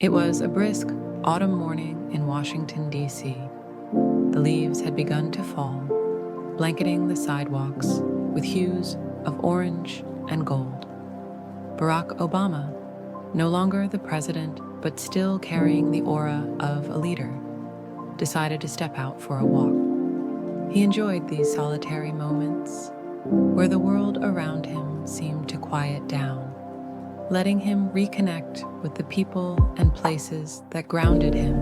It was a brisk autumn morning in Washington, D.C. The leaves had begun to fall, blanketing the sidewalks with hues of orange and gold. Barack Obama, no longer the president but still carrying the aura of a leader, decided to step out for a walk. He enjoyed these solitary moments where the world around him seemed to quiet down, letting him reconnect with the people and places that grounded him.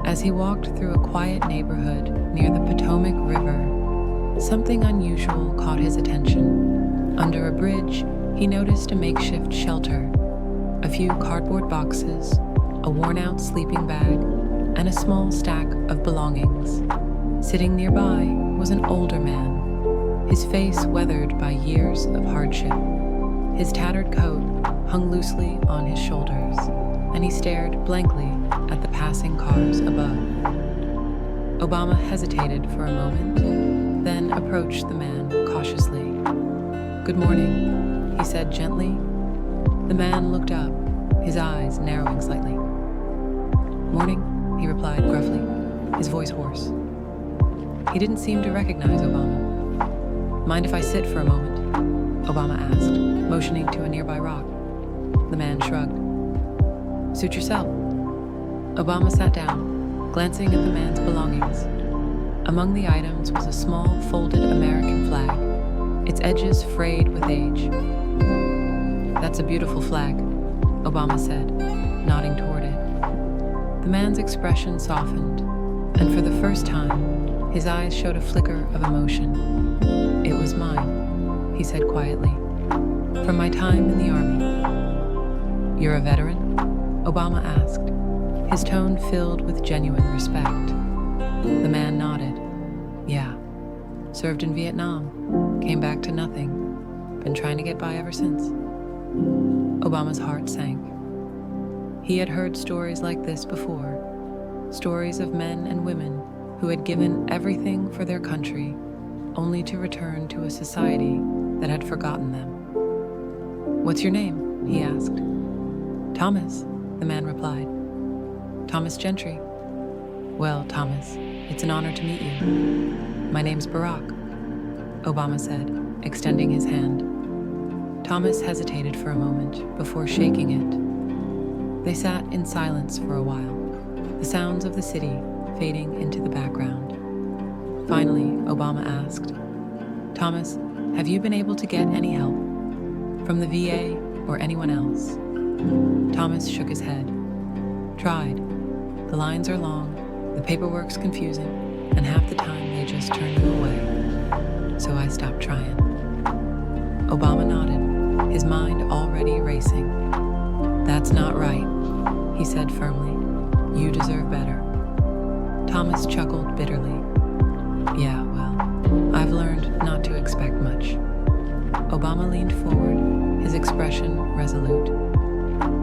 As he walked through a quiet neighborhood near the Potomac River, something unusual caught his attention. Under a bridge, he noticed a makeshift shelter, a few cardboard boxes, a worn-out sleeping bag, and a small stack of belongings. Sitting nearby was an older man, his face weathered by years of hardship. His tattered coat hung loosely on his shoulders, and he stared blankly at the passing cars above. Obama hesitated for a moment, then approached the man cautiously. "Good morning," he said gently. The man looked up, his eyes narrowing slightly. "Morning," he replied gruffly, his voice hoarse. He didn't seem to recognize Obama. "Mind if I sit for a moment?" Obama asked, motioning to a nearby rock. The man shrugged. "Suit yourself." Obama sat down, glancing at the man's belongings. Among the items was a small folded American flag, its edges frayed with age. "That's a beautiful flag," Obama said, nodding toward it. The man's expression softened, and for the first time, his eyes showed a flicker of emotion. "It was mine," he said quietly, "from my time in the army." "You're a veteran?" Obama asked, his tone filled with genuine respect. The man nodded. "Yeah, served in Vietnam, came back to nothing, been trying to get by ever since." Obama's heart sank. He had heard stories like this before, stories of men and women who had given everything for their country, only to return to a society that had forgotten them. "What's your name?" he asked. "Thomas," the man replied. "Thomas Gentry." "Well, Thomas, it's an honor to meet you. My name's Barack," Obama said, extending his hand. Thomas hesitated for a moment before shaking it. They sat in silence for a while, the sounds of the city fading into the background. Finally, Obama asked, "Thomas, have you been able to get any help from the VA or anyone else?" Thomas shook his head. "Tried. The lines are long, the paperwork's confusing, and half the time they just turn you away. So I stopped trying." Obama nodded, his mind already racing. "That's not right," he said firmly. "You deserve better." Thomas chuckled bitterly. "Yeah, well, I've learned not to expect much." Obama leaned forward, his expression resolute.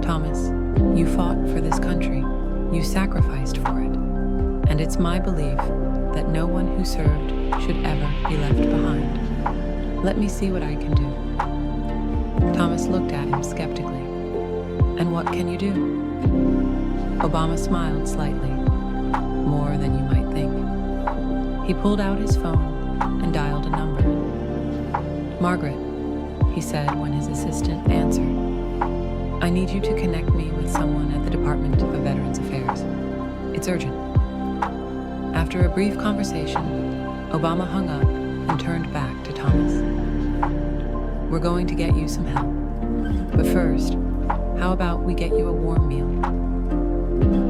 "Thomas, you fought for this country. You sacrificed for it. And it's my belief that no one who served should ever be left behind. Let me see what I can do." Thomas looked at him skeptically. "And what can you do?" Obama smiled slightly. "More than you might think." He pulled out his phone and dialed a number. "Margaret," he said when his assistant answered, "I need you to connect me with someone at the Department of Veterans Affairs. It's urgent." After a brief conversation, Obama hung up and turned back to Thomas. "We're going to get you some help. But first, how about we get you a warm meal?"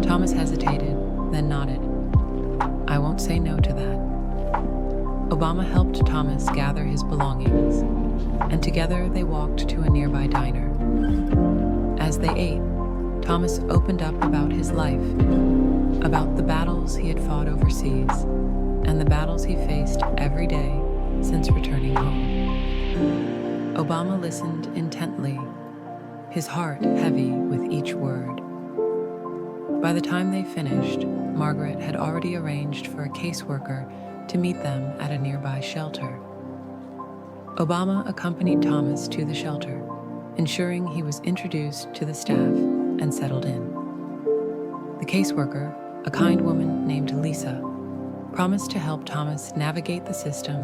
Thomas hesitated, then nodded. "I won't say no to that." Obama helped Thomas gather his belongings, and together they walked to a nearby diner. As they ate, Thomas opened up about his life, about the battles he had fought overseas, and the battles he faced every day since returning home. Obama listened intently, his heart heavy with each word. By the time they finished, Margaret had already arranged for a caseworker to meet them at a nearby shelter. Obama accompanied Thomas to the shelter, ensuring he was introduced to the staff and settled in. caseworker, a kind woman named Lisa, promised to help Thomas navigate the system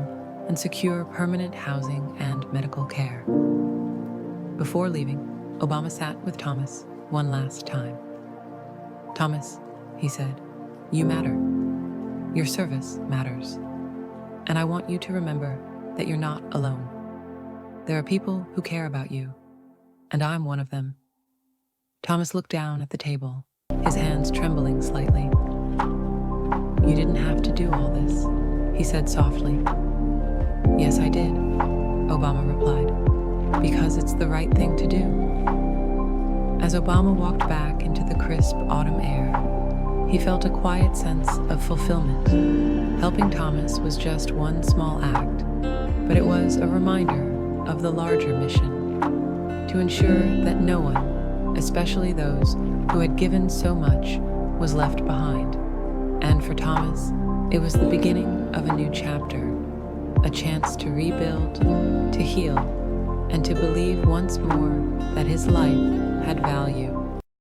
and secure permanent housing and medical care. Before leaving, Obama sat with Thomas one last time. "Thomas," he said, "you matter. Your service matters. And I want you to remember that you're not alone. There are people who care about you, and I'm one of them." Thomas looked down at the table, his hands trembling slightly. "You didn't have to do all this," he said softly. "Yes, I did," Obama replied, "because it's the right thing to do." As Obama walked back into the crisp autumn air, he felt a quiet sense of fulfillment. Helping Thomas was just one small act, but it was a reminder of the larger mission, to ensure that no one, especially those who had given so much, was left behind. And for Thomas, it was the beginning of a new chapter, a chance to rebuild, to heal, and to believe once more that his life had value.